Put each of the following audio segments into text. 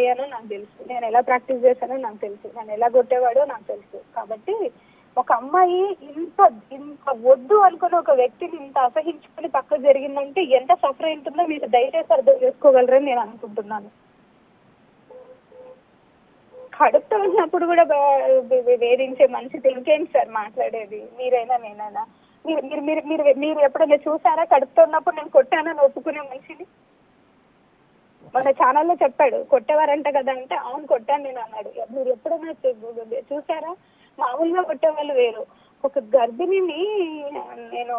అయ్యానో నాకు తెలుసు, నేను ఎలా ప్రాక్టీస్ చేశానో నాకు తెలుసు, నేను ఎలా కొట్టేవాడో నాకు తెలుసు. కాబట్టి ఒక అమ్మాయి ఇంత ఇంత వద్దు అనుకుని ఒక వ్యక్తిని ఇంత అసహించుకుని పక్కకు జరిగిందంటే ఎంత సఫర్ అవుతుందో మీరు దయచేసి అర్థం చేసుకోగలరని నేను అనుకుంటున్నాను. కడుపుతో ఉన్నప్పుడు కూడా వేధించే మనిషితో ఇంకేంటి సార్ మాట్లాడేది? మీరైనా నేనైనా మీరు మీరు మీరు మీరు మీరు ఎప్పుడైనా చూసారా కడుపుతో ఉన్నప్పుడు నేను కొట్టానని ఒప్పుకునే మనిషిని? మన ఛానల్లో చెప్పాడు కొట్టేవారంట కదా అంటే అవును కొట్టాను నేను అన్నాడు. మీరు ఎప్పుడైనా చూసారా? మామూలుగా కొట్టేవాళ్ళు వేరు, ఒక గర్భిణిని నేను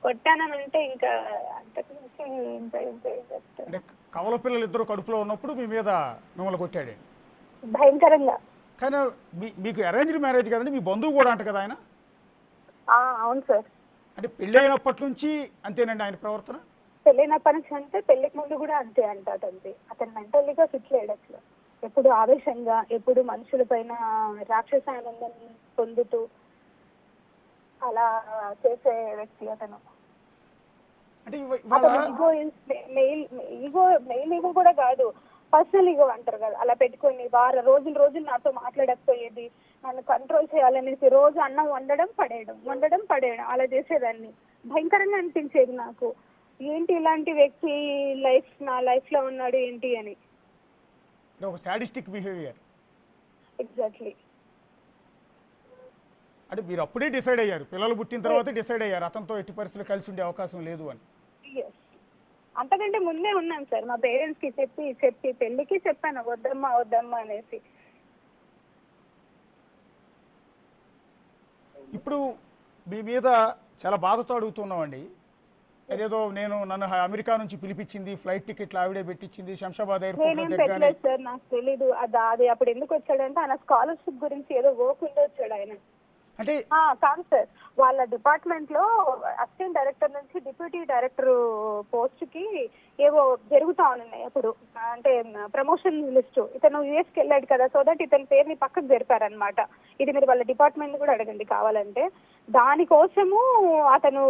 కొట్టానంటే ఇంకా అంతకు అంటే కవల పిల్లలు ఇద్దరు కడుపులో ఉన్నప్పుడు మీ మీద మిమ్మల్ని కొట్టాడు భయంకరంగా. కానీ మీకు అరేంజ్డ్ మ్యారేజ్ కదండి, మీ బంధువు కూడా అంట కదా ఆయన? అవును సార్. అంటే పెళ్ళి అయినప్పటి నుంచి అంతేనండి ఆయన ప్రవర్తన? పెళ్ళైనప్పటి నుంచి అంటే పెళ్లికి ముందు కూడా అంతే అంట. అతను మెంటల్లీగా ఫిట్ లేడు అసలు. ఎప్పుడు ఆవేశంగా, ఎప్పుడు మనుషుల పైన రాక్షస ఆనందాన్ని పొందుతూ అలా చేసే వ్యక్తి అతను. మెయిన్ ఈగో కూడా కాదు, పర్సనల్ ఈగో అంటారు కదా, అలా పెట్టుకొని రోజులు నాతో మాట్లాడకపోయేది, నన్ను కంట్రోల్ చేయాలనేసి రోజు అన్నం వండడం పడేయడం అలా చేసేదాన్ని. భయంకరంగా అనిపించేది నాకు, ఏంటి ఇలాంటి వ్యక్తి నా లైఫ్ లో ఉన్నాడు ఏంటి అని. ఒక సాడిస్టిక్ బిహేవియర్. ఎగ్జాక్ట్లీ. అంటే మీరు అప్పుడే డిసైడ్ అయ్యారు, పిల్లలు పుట్టిన తర్వాత డిసైడ్ అయ్యారు అతనితో ఎట్టి పరిస్థితుల్లో కలిసి ఉండే అవకాశం లేదు అని? అంతకంటే ముందే ఉన్నాను సార్, మా పేరెంట్స్ కి చెప్పి పెళ్లికి చెప్పాను వద్దమ్మా అనేసి. ఇప్పుడు మీ మీద చాలా బాధతో అడుగుతున్నామండి, అదేదో నన్ను అమెరికా నుంచి పిలిపించింది, ఫ్లైట్ టికెట్లు ఆవిడే పెట్టించింది, శంషాబాద్ ఎయిర్పోర్ట్ లో దిగ్గానే. సార్ నాకు తెలీదు అది అప్పుడు ఎందుకు వచ్చాడంటే ఆయన స్కాలర్షిప్ గురించి ఏదో వర్క్ ఉండి వచ్చాడు ఆయన. అంటే కాదు సార్, వాళ్ళ డిపార్ట్మెంట్ లో అసిస్టెంట్ డైరెక్టర్ నుంచి డిప్యూటీ డైరెక్టర్ పోస్ట్ కి ఏవో జరుగుతా ఉన్నాయి అప్పుడు, అంటే ప్రమోషన్ లిస్ట్. ఇతను యుఎస్ కి వెళ్ళాడు కదా, సో దట్ ఇతని పేరుని పక్కకు జరిపారనమాట. ఇది మీరు వాళ్ళ డిపార్ట్మెంట్ కూడా అడగండి కావాలంటే. దానికోసము అతను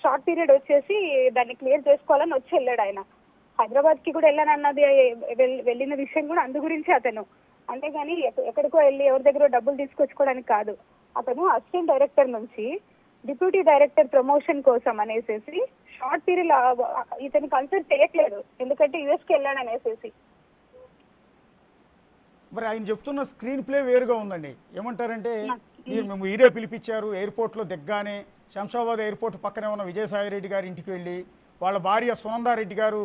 షార్ట్ పీరియడ్ వచ్చేసి దాన్ని క్లియర్ చేసుకోవాలని వచ్చి వెళ్ళాడు ఆయన. హైదరాబాద్ కి కూడా వెళ్ళానన్నది వెళ్ళిన విషయం కూడా అందు గురించి అతను, అంతేగాని ఎక్కడికో వెళ్ళి ఎవరి దగ్గర డబ్బులు తీసుకొచ్చుకోవడానికి కాదు. అతను అసిస్టెంట్ డైరెక్టర్ నుంచి డిప్యూటీ డైరెక్టర్ ప్రమోషన్ కోసం అనేసి షార్ట్ పీరియడ్ ఇతను కన్సిడర్ చేయట్లేదు, ఎందుకంటే యుఎస్ కి వెళ్ళాడు అనేసి. మరి ఆయన చెప్తున్న స్క్రీన్ ప్లే వేరుగా ఉందండి. ఏమంటారంటే మేము ఈరే పిలిపించారు, ఎయిర్పోర్ట్ లో దిగ్గానే శంషాబాద్ ఎయిర్పోర్ట్ పక్కనే ఉన్న విజయసాయి రెడ్డి గారి ఇంటికి వెళ్ళి వాళ్ళ భార్య సునందారెడ్డి గారు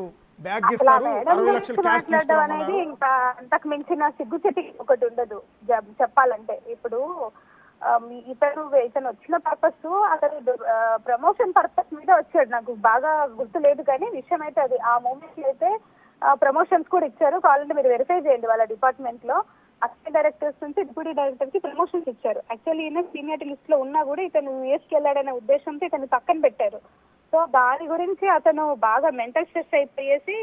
బ్యాగ్ ఇస్తారు, 60 లక్షలు క్యాష్ అనేది ఇంకా అంతకు మించిన సిగ్గుచెట్టి ఒకటి ఉండదు చెప్పాలంటే. ఇప్పుడు ఇతను వచ్చిన పర్పస్ అతను ప్రమోషన్ పర్పస్ మీద వచ్చాడు, నాకు బాగా గుర్తు లేదు కానీ విషయం అయితే అది. ఆ మూమెంట్ లో అయితే ప్రమోషన్స్ కూడా ఇచ్చారు, కావాలంటే మీరు వెరిఫై చేయండి. వాళ్ళ డిపార్ట్మెంట్ లో అసిస్టెంట్ డైరెక్టర్స్ నుంచి డిప్యూటీ డైరెక్టర్ కి ప్రమోషన్స్ ఇచ్చారు. యాక్చువల్లీ ఈయన సీనియర్ లిస్ట్ లో ఉన్నా కూడా ఇతను యుఎస్ కి వెళ్ళాడనే ఉద్దేశంతో ఇతను పక్కన పెట్టారు. సో దాని గురించి అతను బాగా మెంటల్ స్ట్రెస్ అయిపోయేసి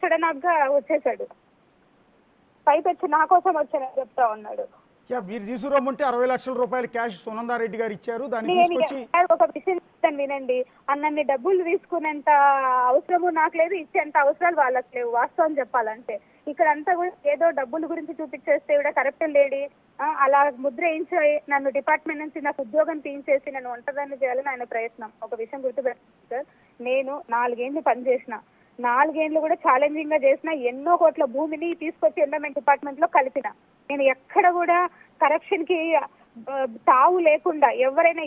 సడన్ గా వచ్చేసాడు. పైపెచ్చి నా కోసం వచ్చానని చెప్తా ఉన్నాడు. మీరు తీసుకురమ్మంటే 60 లక్షల రూపాయలు క్యాష్ సునందారెడ్డి గారు ఇచ్చారు. ఒక విషయం వినండి, అన్నన్ని డబ్బులు తీసుకునేంత అవసరము నాకు లేదు, ఇచ్చేంత అవసరాలు వాళ్ళకి లేవు. వాస్తవం చెప్పాలంటే ఇక్కడ అంతా కూడా ఏదో డబ్బుల గురించి చూపించేస్తే కూడా కరెక్ట్ లేడీ అలా ముద్ర వేయించి నన్ను డిపార్ట్మెంట్ నుంచి నాకు ఉద్యోగం తీయించేసి నన్ను ఒంటరిదాన్ని చేయాలని ఆయన ప్రయత్నం. ఒక విషయం గుర్తుపెట్టుకోండి సార్, నేను 4 ఏళ్ళు పనిచేసిన, 4 ఏళ్ళు కూడా ఛాలెంజింగ్ గా చేసిన, ఎన్నో కోట్ల భూమిని తీసుకొచ్చి ఎన్విరాన్మెంట్ డిపార్ట్మెంట్ లో కలిపిన. నేను ఎక్కడ కూడా కరప్షన్ కి తావు లేకుండా ఎవరైనా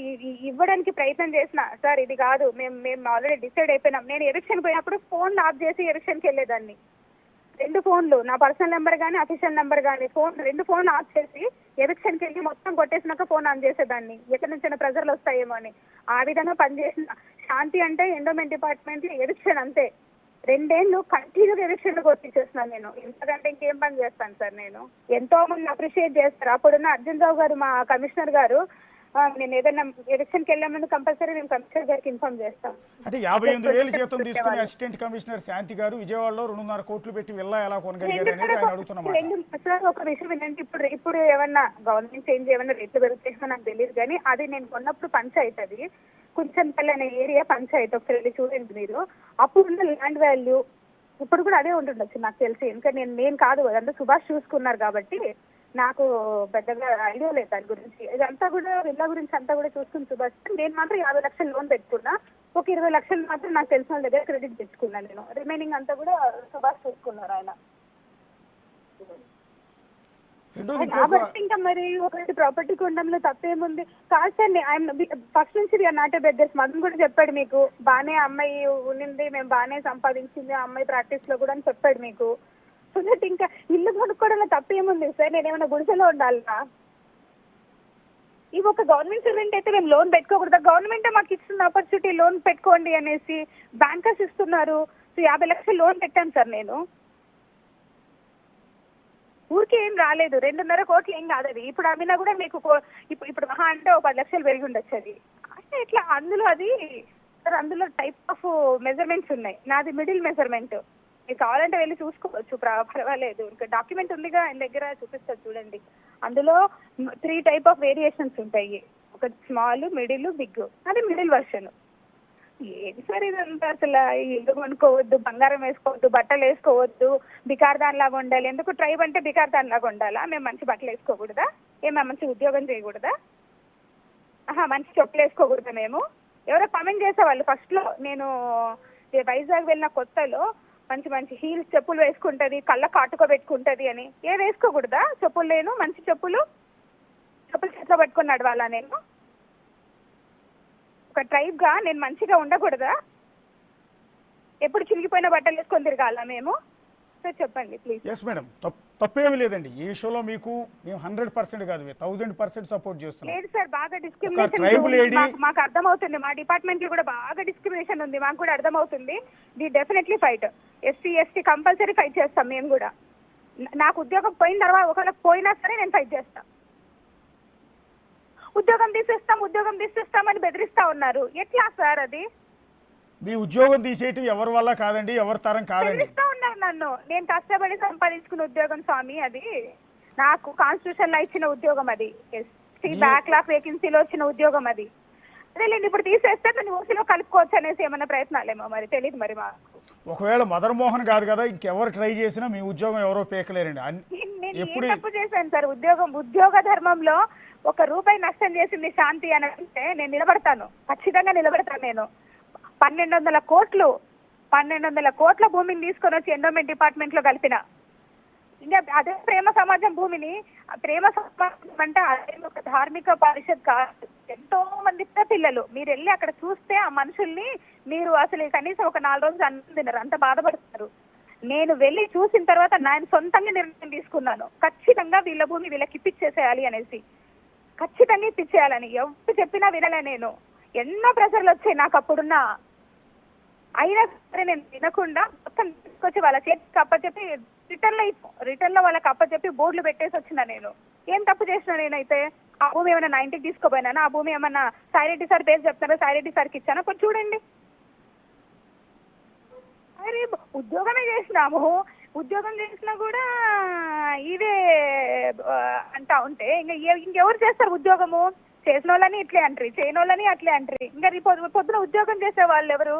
ఇవ్వడానికి ప్రయత్నం చేసిన, సార్ ఇది కాదు మేము ఆల్రెడీ డిసైడ్ అయిపోయినాం. నేను ఎలక్షన్ పోయినప్పుడు ఫోన్ ఆఫ్ చేసి ఎలక్షన్కి వెళ్ళేదాన్ని. 2 ఫోన్లు, నా పర్సనల్ నెంబర్ కానీ అఫీషియల్ నెంబర్ కానీ 2 ఫోన్లు ఆఫ్ చేసి ఎలక్షన్కి వెళ్ళి మొత్తం కొట్టేసినాక ఫోన్ ఆన్ చేసేదాన్ని, ఎక్కడి నుంచైనా ప్రెజర్లు వస్తాయేమో అని. ఆ విధంగా పనిచేసిన. శాంతి అంటే ఎండోమెంట్ డిపార్ట్మెంట్ లో ఎలక్షన్ అంతే, 2 ఏళ్ళు కంటిన్యూగా ఎలక్షన్లు కొట్టించేస్తున్నాను నేను. ఇంతకంటే ఇంకేం పని చేస్తాను సార్ నేను? ఎంతో మంది అప్రిషియేట్ చేస్తారు. అప్పుడున్న అర్జున్ రావు గారు మా కమిషనర్ గారు, నేను ఏదైనా ఎలక్షన్కి వెళ్ళామని కంపల్సరీ నేను కమిషనర్ గారికి ఇన్ఫార్మ్ చేస్తాను. అంటే 58,000 జీతం తీసుకుని అసిస్టెంట్ కమిషనర్ శాంతి గారు విజయవాడలో 2.5 కోట్లు పెట్టి వెళ్ళా ఎలా కొనగలిగారు అనేది ఆయన అడుగుతున్నమాట. ఒక విషయం ఏంటంటే ఇప్పుడు ఏమన్నా గవర్నమెంట్ చేంజ్ ఏమన్నా రేట్లు పెరుగుతాయో నాకు తెలియదు కానీ అది నేను కొన్నప్పుడు పంచాయతీ, అది కుంచన్పల్లి అనే ఏరియా పంచాయతీ, ఒకసారి వెళ్ళి చూడండి మీరు. అప్పుడున్న ల్యాండ్ వాల్యూ ఇప్పుడు కూడా అదే ఉంటుండొచ్చు నాకు తెలిసి. ఇంకా నేను కాదు, అదంతా సుభాష్ చూసుకున్నారు కాబట్టి నాకు పెద్దగా ఐడియా లేదు దాని గురించి. ఇదంతా కూడా విల్లా గురించి అంతా కూడా చూసుకుని సుభాష్. నేను మాత్రం 50 లక్షలు లోన్ పెట్టుకున్నా, ఒక 20 లక్షలు మాత్రం నాకు తెలిసిన వాళ్ళ దగ్గర క్రెడిట్ తెచ్చుకున్నాను నేను. రిమైనింగ్ అంతా కూడా సుభాష్ చూసుకున్నారు ఆయన. కాబట్టి ఇంకా మరి ఒకటి ప్రాపర్టీ కొనడంలో తప్పేముంది? కాదు సార్, ఆయన ఫస్ట్ నుంచి we are not a beggars. Madan కూడా చెప్పాడు మీకు, బాగానే అమ్మాయి ఉన్నింది, మేము బాగానే సంపాదించింది ఆ అమ్మాయి ప్రాక్టీస్ లో కూడా అని చెప్పాడు మీకు. సో దట్ ఇంకా ఇల్లు కొనుక్కోవడంలో తప్పేముంది సార్? నేనేమైనా గుడిసెలో ఉండాలా? ఇవి ఒక గవర్నమెంట్ సర్వెంట్ అయితే మేము లోన్ పెట్టుకోకూడదు? గవర్నమెంటే మాకు ఇస్తున్న ఆపర్చునిటీ లోన్ పెట్టుకోండి అనేసి బ్యాంకర్స్ ఇస్తున్నారు. సో 50 లక్షలు లోన్ పెట్టాను సార్ నేను. ఊరికే ఏం రాలేదు, 2.5 కోట్లు ఏం కాదు అది. ఇప్పుడు అమ్మినా కూడా మీకు ఇప్పుడు మహా అంటే 10 లక్షలు పెరిగి ఉండొచ్చు అది. అంటే ఇట్లా అందులో అది సార్, అందులో టైప్ ఆఫ్ మెజర్మెంట్స్ ఉన్నాయి. నాది మిడిల్ మెజర్మెంట్, మీకు కావాలంటే వెళ్ళి చూసుకోవచ్చు, పర్వాలేదు. ఇంకా డాక్యుమెంట్ ఉందిగా ఆయన దగ్గర, చూపిస్తారు చూడండి. అందులో 3 టైప్ ఆఫ్ వేరియేషన్స్ ఉంటాయి. ఒకటి స్మాల్, మిడిల్, బిగ్. అది మిడిల్ వర్షన్. ఏంటి సార్ ఇదంతా? అసలు ఇల్లు కొనుక్కోవద్దు, బంగారం వేసుకోవద్దు, బట్టలు వేసుకోవద్దు, బికార్దాన్ లాగా ఉండాలి. ఎందుకు ట్రైబ్ అంటే బికార్దాన్ లాగా ఉండాలా? మేము మంచి బట్టలు వేసుకోకూడదా? ఏమన్నా మంచి ఉద్యోగం చేయకూడదా? మంచి చెప్పులు వేసుకోకూడదా మేము? ఎవరో కామెంట్ చేసేవాళ్ళు ఫస్ట్ లో, నేను వైజాగ్ వెళ్ళిన కొత్తలో మంచి మంచి హీల్స్ చెప్పులు వేసుకుంటది, కళ్ళ కాటుక పెట్టుకుంటది అని. ఏ వేసుకోకూడదా చెప్పులు? నేను మంచి చెప్పులు చేతిలో పట్టుకుని నడవాలా నేను? ఒక ట్రైబ్ గా నేను మంచిగా ఉండకూడదా? ఎప్పుడు చిరిగిపోయిన బట్టలు వేసుకొని తిరగాలా మేము? సార్ చెప్పండి ప్లీజ్. ఎస్ మేడం, తప్పేమీ లేదండి ఈ విషయంలో. మీకు మేము 100% కాదు, 1000% సపోర్ట్ చేస్తున్నాం. లేదు సార్, బాగా డిస్క్రిమినేషన్ మాకు అర్థమవుతుంది. మా డిపార్ట్మెంట్ లో కూడా బాగా డిస్క్రిమినేషన్ ఉంది, మాకు కూడా అర్థమవుతుంది. The definitely fight. SC ST compulsory fight చేస్తాం మేము కూడా. నాకు ఉద్యోగం పోయిన తర్వాత ఒకవేళ పోయినా సరే నేను ఫైట్ చేస్తాను. ఉద్యోగం తీసేస్తామని బెదిరిస్తా ఉన్నారు. ఎట్లా సార్ అది? మీ ఉద్యోగం తీసేయటం ఎవరి వల్ల కాదండి, ఎవరి తరం కాదండి. బెదిరిస్తా ఉన్నారు నన్ను. నేను కష్టపడి సంపాదించుకున్న ఉద్యోగం స్వామి అది. నాకు కాన్స్టిట్యూషన్ లో ఇచ్చిన ఉద్యోగం అది. బ్యాక్లాగ్ వేకెన్సీలో వచ్చిన ఉద్యోగం అది. అదేలేండి, ఇప్పుడు తీసేస్తే దాన్ని ఓసీలో కలుపుకోవచ్చు అనేసి ఏమన్నా ప్రయత్నాలేమో మరి తెలియదు. మరి మాకు ఒకవేళ మదన్ మోహన్ కాదు కదా, ఇంకెవరు ట్రై చేసినా మీ ఉద్యోగం ఎవరో పేకలేరండి. నేను తప్పు చేశాను సార్? ఉద్యోగ ధర్మంలో ₹1 నష్టం చేసింది శాంతి అని అంటే నేను నిలబడతాను, ఖచ్చితంగా నిలబడతాను. నేను 1200 కోట్ల భూమిని తీసుకొని వచ్చి ఎండోమెంట్ డిపార్ట్మెంట్ లో కలిపిన. ఇంకా అదే ప్రేమ సమాజం భూమిని, ప్రేమ సమాజం అంటే అదే ఒక ధార్మిక పరిషత్ కాదు. ఎంతో మంది పిల్లలు, మీరు వెళ్ళి అక్కడ చూస్తే ఆ మనుషుల్ని మీరు అసలు కనీసం ఒక 4 రోజులు అన్నం తినరు, అంత బాధపడతారు. నేను వెళ్ళి చూసిన తర్వాత నేను సొంతంగా నిర్ణయం తీసుకున్నాను, ఖచ్చితంగా వీళ్ళ భూమి వీళ్ళకి ఇప్పించేసేయాలి అనేసి. ఖచ్చితంగా ఇప్పించేయాలని ఎవరు చెప్పినా వినలే నేను. ఎన్నో ప్రెషర్లు వచ్చాయి నాకు అప్పుడున్న. అయినా సరే నేను వినకుండా మొత్తం తీసుకొచ్చి వాళ్ళ చేతికి అప్పచెప్పి రిటర్న్ లో వాళ్ళకి అప్పచెప్పి బోర్డులు పెట్టేసి వచ్చిన. నేను ఏం తప్పు చేసిన? నేనైతే ఆ భూమి ఏమైనా 90కి తీసుకోపోయినా? ఆ భూమి ఏమన్నా సాయిరెడ్డి సార్ పేరు చెప్తారా, సాయిరెడ్డి సార్కి ఇచ్చానా? కొంచెం చూడండి. అరే ఉద్యోగమే చేసినాము, ఉద్యోగం చేసినా కూడా ఇవే అంటా ఉంటే ఇంకెవరు చేస్తారు ఉద్యోగము? చేసిన వాళ్ళని ఇట్లే అంటారు, చేయని వాళ్ళని అట్లే అంటారు. ఇంకా పొద్దున ఉద్యోగం చేసే వాళ్ళు ఎవరు?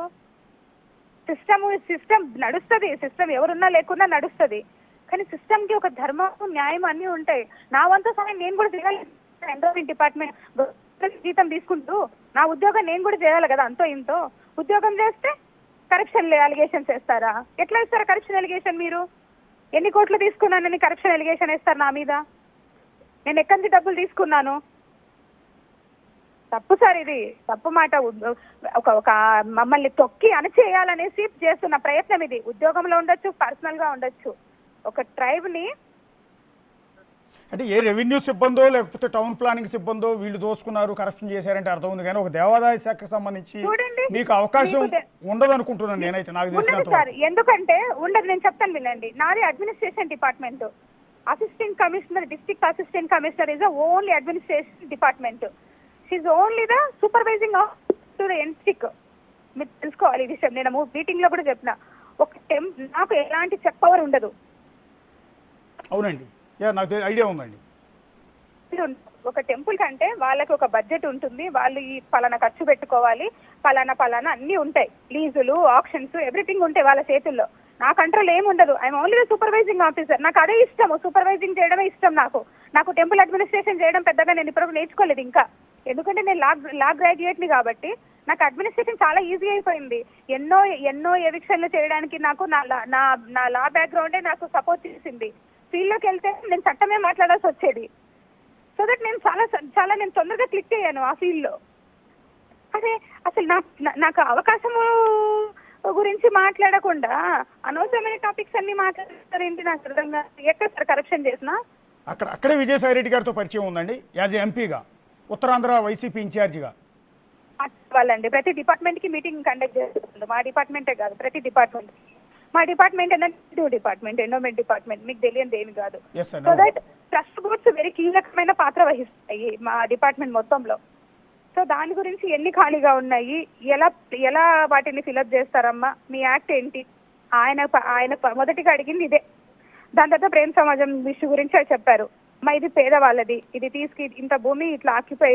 సిస్టమ్ నడుస్తుంది, సిస్టమ్ ఎవరున్నా లేకున్నా నడుస్తుంది. కానీ సిస్టమ్ కి ఒక ధర్మం, న్యాయం అన్ని ఉంటాయి. నా వంతు సహాయం నేను కూడా చేయాలి. ఎండోమెంట్ డిపార్ట్మెంట్ జీతం తీసుకుంటూ నా ఉద్యోగం నేను కూడా చేయాలి కదా, అంతో ఇంతో. ఉద్యోగం చేస్తే కరప్షన్ అలిగేషన్స్ వేస్తారా? ఎట్లా ఇస్తారా కరప్షన్ అలిగేషన్? మీరు ఎన్ని కోట్లు తీసుకున్నానని కరప్షన్ అలిగేషన్ వేస్తారు నా మీద? నేను ఎక్కడి నుంచి డబ్బులు తీసుకున్నాను? తప్పు సార్, ఇది తప్పు మాట. ఒక మమ్మల్ని తొక్కి అణచేయాలనేసి చేస్తున్న ప్రయత్నం ఇది. ఉద్యోగంలో ఉండొచ్చు, పర్సనల్ గా ఉండొచ్చు. ఒక ట్రైబ్ ని అంటే ఏ రెవెన్యూ సిబ్బందో లేకపోతే టౌన్ ప్లానింగ్ సిబ్బందో వీళ్ళు దోచుకున్నారు, కరప్షన్ చేశారంటే అర్థం ఉంది. కానీ ఒక దేవాదాయ శాఖకు సంబంధించి మీకు అవకాశం ఉండదు అనుకుంటున్నాను నేనైతే, నాకు తెలిసినంత. ఎందుకంటే ఉండదు, నేను చెప్తాను వినండి. నాది administration department. Assistant commissioner, district assistant commissioner is only administration department. She only the supervising to the ఎన్స్టిక్. మీరు తెలుసుకోవాలి ఈ విషయం. నేను మీటింగ్ లో కూడా చెప్పిన, నాకు ఎలాంటి చెక్ పవర్ ఉండదు. అవునండి, నాకు ఐడియా ఉందండి. ఒక టెంపుల్ కంటే వాళ్ళకి ఒక బడ్జెట్ ఉంటుంది. వాళ్ళు ఈ పలానా ఖర్చు పెట్టుకోవాలి, పలానా అన్ని ఉంటాయి. లీజులు, ఆప్షన్స్, ఎవ్రీథింగ్ ఉంటాయి వాళ్ళ చేతుల్లో. నా కంట్రోల్ ఏమి ఉండదు. I'm only supervising officer. నాకు అదే ఇష్టము, సూపర్వైజింగ్ చేయడమే ఇష్టం. నాకు టెంపుల్ అడ్మినిస్ట్రేషన్ చేయడం పెద్దగా నేను ఇప్పుడు నేర్చుకోలేదు ఇంకా, ఎందుకంటే నేను లా గ్రాడ్యుయేట్ని కాబట్టి నాకు అడ్మినిస్ట్రేషన్ చాలా ఈజీ అయిపోయింది. ఎన్నో ఎవిక్షన్లు చేయడానికి నాకు నా లా బ్యాక్గ్రౌండే నాకు సపోర్ట్ చేసింది. ఫీల్డ్లోకి వెళ్తే నేను చట్టమే మాట్లాడాల్సి వచ్చేది. సో దట్ నేను చాలా నేను తొందరగా క్లిక్ అయ్యాను ఆ ఫీల్డ్లో. అదే అసలు నాకు అవకాశము గురించి మాట్లాడకుండా అనవసరమైన టాపిక్స్ అన్ని మాట్లాడతారు ఏంటి నాకు అర్థం కాదు. ఎక్కడ సార్ కరప్షన్ చేసినా అక్కడే విజయసాయి రెడ్డి గారితో పరిచయం ఉందండి, యాజ్ ఎంపీగా, ఉత్తరాంధ్ర వైసీపీ ఇన్ఛార్జిగా. వాళ్ళండి ప్రతి డిపార్ట్మెంట్కి మీటింగ్ కండక్ట్ చేస్తుంది. మా డిపార్ట్మెంటే కాదు, ప్రతి డిపార్ట్మెంట్. మా డిపార్ట్మెంట్ ఏంటంటే డిపార్ట్మెంట్, ఎండోమెంట్ డిపార్ట్మెంట్, మీకు తెలియదు ఏమి కాదు. So that trust boards very కీలకమైన పాత్ర వహిస్తాయి మా డిపార్ట్మెంట్ మొత్తంలో. సో దాని గురించి ఎన్ని ఖాళీగా ఉన్నాయి, ఎలా వాటిని ఫిలప్ చేస్తారమ్మా, మీ యాక్ట్ ఏంటి, ఆయన మొదటిగా అడిగింది ఇదే. దాని తర్వాత ప్రేమ సమాజం ఇష్యూ గురించి చెప్పారు. ఇది పేదవాళ్ళది, ఇది తీసుకు ఇంత భూమి ఇట్లా ఆక్యుపై